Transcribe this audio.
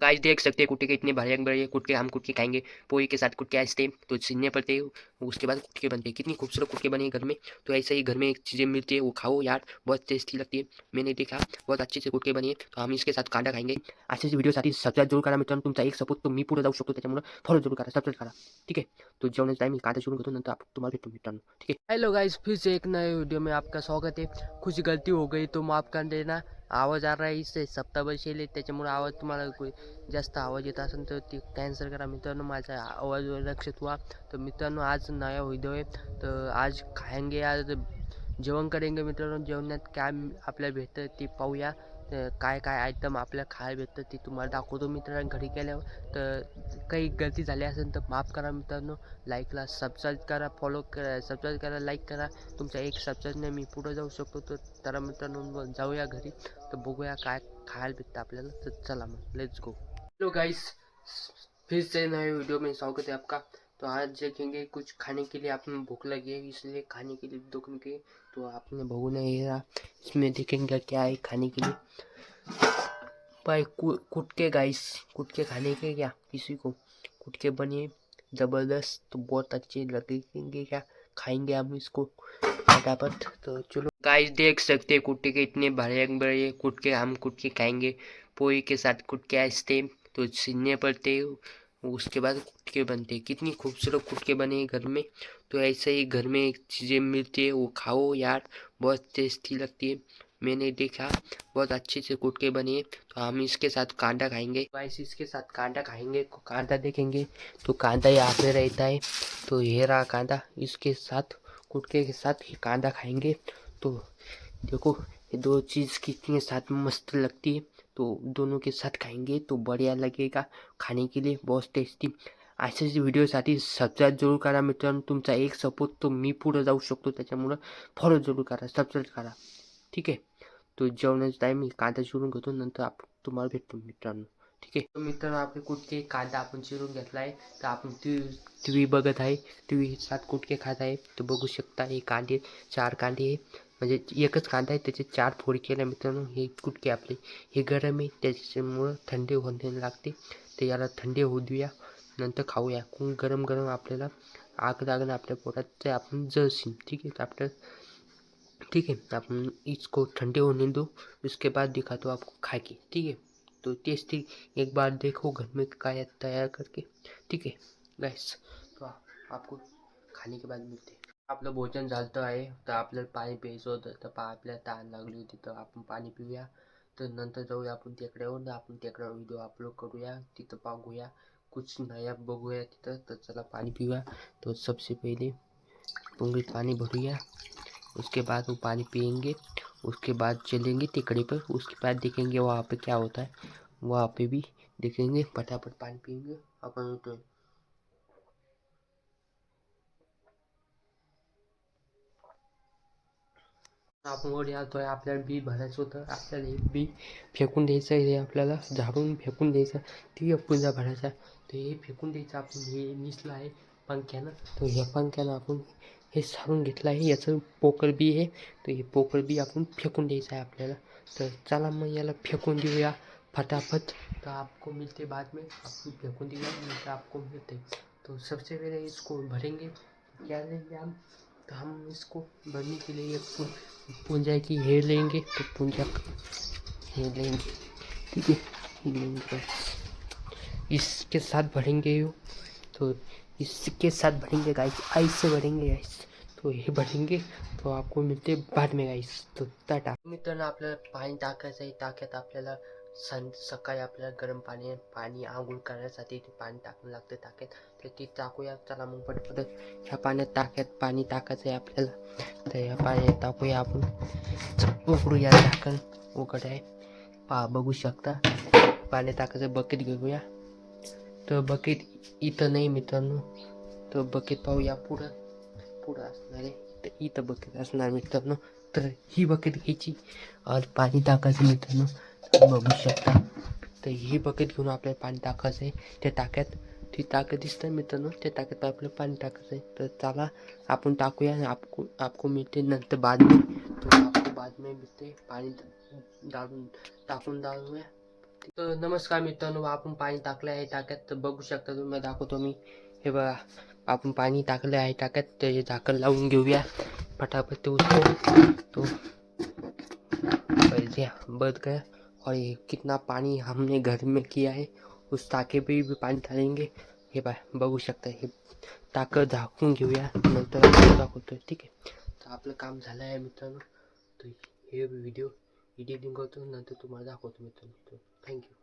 Guys देख सकते हैं कुत्ते के इतने बड़े बड़े कुत्ते, हम कुत्ते खाएंगे पोई के साथ। कुत्ते आते तो छीनने पड़ते हैं, उसके बाद कुत्ते बनते हैं। कितनी खूबसूरत कुत्ते बने घर में। तो ऐसे ही घर में चीज़ें मिलती है वो खाओ यार, बहुत टेस्टी लगती है। मैंने देखा बहुत अच्छे से कुत्ते बने, तो हम इसके साथ कांदा खाएंगे। अशाच व्हिडिओसाठी सबस्क्राईब जरूर करा मित्रांनो, तुमचा एक सपोर्ट तो मी पुढे जाऊ शकतो, त्याच्यामुळे फॉलो जरूर करा, सबस्क्राईब करा, ठीक है। तो जेवणाचा टाइम कांदा चिरून घेतो, नंतर आपण तुम्हाला भेटतो मित्रांनो, ठीक है। हेलो गाइस, फिर से एक नए वीडियो में आपका स्वागत है। कुछ गलती हो गई तो माफ कर देना। आवाज आ रहा है इससे सप्ताह शेले, त्याच्यामुळे आवाज तुम्हाला जास्त आवाज येत असेल तर ते कॅन्सल करा मित्रांनो, माझा आवाज लक्षात व्हा। तर मित्रांनो आज नया व्हिडिओ आहे, तर आज खाएंगे, आज जेवण करेंगे मित्रांनो। जेवणात काय आपल्याला भेटतं ते पाहूया। काय काय आयटम आपल्याला खायला भेटतं ते तुम्हाला दाखवतो मित्रांनो घरी गेल्यावर। तर काही गलती झाली असेल तर माफ करा मित्रांनो। लाईकला सबस्क्राईब करा, फॉलो करा, सबस्क्राईब करा, लाईक करा। तुमचा एक सबस्क्राईबने मी पुढे जाऊ शकतो। तर चला मित्रांनो जाऊया घरी, तर बघूया काय खायला भेटतं आपल्याला। तर चला मग लेट्स गो। हेलो गाइस, फिर से नए वीडियो में स्वागत है आपका। तो आज देखेंगे कुछ खाने के लिए, आपने भूख लगी है इसलिए खाने के लिए दुखेंगे। तो आपने भगू नहीं रहा, इसमें देखेंगे क्या है खाने के लिए। भाई कुटके गाइस, कुटके खाने के क्या किसी को। कुटके बने ज़बरदस्त, तो बहुत अच्छे लगेंगे, क्या खाएंगे हम इसको फटाफट। तो चलो गाइस देख सकते हैं कुटके के इतने बड़े बड़े कुटके, हम कुटके खाएंगे पोई के साथ। कुटके आते तो छीनने पड़ते, उसके बाद कुटके बनते। कितनी खूबसूरत कुटके बने हैं घर में। तो ऐसे ही घर में चीज़ें मिलती है वो खाओ यार, बहुत टेस्टी लगती है। मैंने देखा बहुत अच्छे से कुटके बने, तो हम इसके साथ कांदा खाएंगे गाइस। इसके साथ कांदा खाएंगे, कांदा देखेंगे तो कांदा यहाँ पे रहता है। तो ये रहा कांदा, इसके साथ कुटके के साथ ये कांदा खाएंगे। तो देखो ये दो चीज़ कितनी साथ मस्त लगती है, तो दोनों के साथ खाएंगे तो बढ़िया लगेगा खाने के लिए, बहुत टेस्टी। अशाच व्हिडिओसाठी सबस्क्राईब जरूर करा मित्रांनो, तुमचा एक सपोर्ट तो मी पुढे जाऊ शकतो, त्याच्यामुळं फॉलो जरूर करा, सबस्क्राईब करा, ठीक आहे। तो जेवणाचा टाईम मी कांदा चिरून घेतो, नंतर आपण तुम्हाला भेटतो मित्रांनो, ठीक आहे। तर मित्रांनो आपले कुटके कांदा आपण चिरून घेतला आहे, तर आपण टी व्ही बघत आहे, टी व्ही सात कुटके खात आहे। तर बघू शकता हे कांदे, 4 कांदे आहे, म्हणजे एकच कांदा आहे त्याचे 4 फोडी केल्या मित्रांनो। हे कुटके आपले हे गरम आहे त्याच्यामुळं थंडी होणे लागते, तर याला थंडी होऊ देऊया, नंतर खाऊया। गरम गरम आपल्याला आग लागणं आपल्या पोटात, ते आपण जळशील, ठीक आहे आपलं, ठीक है। अपन इसको ठंडे होने दो, उसके बाद दिखाता हूँ आपको खा के, ठीक है। तो टेस्टी एक बार देखो घर में क्या तैयार करके, ठीक है गाइस। तो आपको खाने के बाद मिळते। आपलं भोजन झालं आहे, तर आपल्याला पाणी प्यायचं होतं, तर आपल्याला तहान लागली होती, तर आपण पाणी पिऊया। तर नंतर जाऊया आपण टेकड्यावर, आपण टेकड्यावर व्हिडिओ अपलोड करूया, तिथं पाहूया कुछ नया बघूया तिथं। तर चला पाणी पिऊया। तो सबसे पहिले पुंगळीत पाणी भरूया, उसके बाद वो पानी पियेंगे, उसके बाद चलेंगे टेकड़ी पर, उसके बाद देखेंगे वहाँ पे क्या होता है, वहाँ पे भी देखेंगे। फटाफट पानी पियेंगे अपन। तो आपण वर आलतोय, आपल्याला बी भरायचं होतं, आपल्याला हे बी फेकून द्यायचं, हे आपल्याला झाडून फेकून द्यायचं, ती पुंजा भरायचा, तर हे फेकून द्यायचं आपण। हे निसलं आहे पंख्यानं, तर ह्या पंख्यानं आपण हे सारून घेतलं आहे, याचं पोकळ बी आहे, तर हे पोकळ बी आपण फेकून द्यायचं आहे आपल्याला। तर चला मग याला फेकून देऊया फटाफट। तो आपको मिलते बाद में, आपको फेकून देऊया नंतर आपको मिलते। तो सबसे पहले इसको भरेंगे, क्या लेंगे हम इसको भरने के लिए पूंजा की हे लेंगे, तो पूंजा हे लेंगे, ठीक है, ये लेंगे, इसके साथ भरेंगे यो, तो इसके साथ भरेंगे गाइस, ऐसे भरेंगे गाइस, तो हे भरेंगे। तो आपको मिळते बाद में गाइस। तो टाटा मित्रांनो, आपल्याला पाणी टाकायचं आहे टाक्यात। आपल्याला सकाळी आपल्याला गरम पाणी आंघोळ करण्यासाठी ते पाणी टाकणं लागतं टाक्यात, तर ते टाकूया। चला मग पटपट ह्या पाण्यात टाक्यात पाणी टाकायचं आहे आपल्याला, तर ह्या पाण्यात टाकूया आपण। उघडूया झाकण, उघड आहे पहा, बघू शकता। पाणी टाकायचं बकेट घेऊया, तर बकेट इथं नाही मित्रांनो, तर बकेट पाहूया पुढं असणार आहे, तर इथं बकेट असणार मित्रांनो। तर ही बकेट घ्यायची आणि पाणी टाकायचं मित्रांनो, बघू शकता। तर ही बकेट घेऊन आपल्याला पाणी टाकायचं आहे त्या टाक्यात, ती टाकं दिसतं मित्रांनो, त्या टाक्यात आपल्याला पाणी टाकायचं आहे। तर चला आपण टाकूया, आपको मिळते नंतर बाद में। तो आपको बाद में मिळते पाणी टाकून डालूया, तर नमस्कार मित्रांनो, आपण पाणी टाकलं आहे टाक्यात. तर बघू शकता तुम्ही, दाखवतो मी. हे बघा, आपण पाणी टाकलं आहे टाक्यात. तर हे झाकण लावून घेऊया फटाफट. तो तो बंद गया। और ये कितना पानी हमने घर में किया है उस टाके पे भी पाणी डालेंगे. हे बघू शकता. हे टाकं झाकून घेऊया, नंतर आपण दाखवतो. ठीक आहे, तर आपलं काम झालं आहे मित्रांनो. तर हे व्हिडिओ एडिटिंग करतो, नंतर तुम्हाला दाखवतो मित्रांनो. थँक्यू.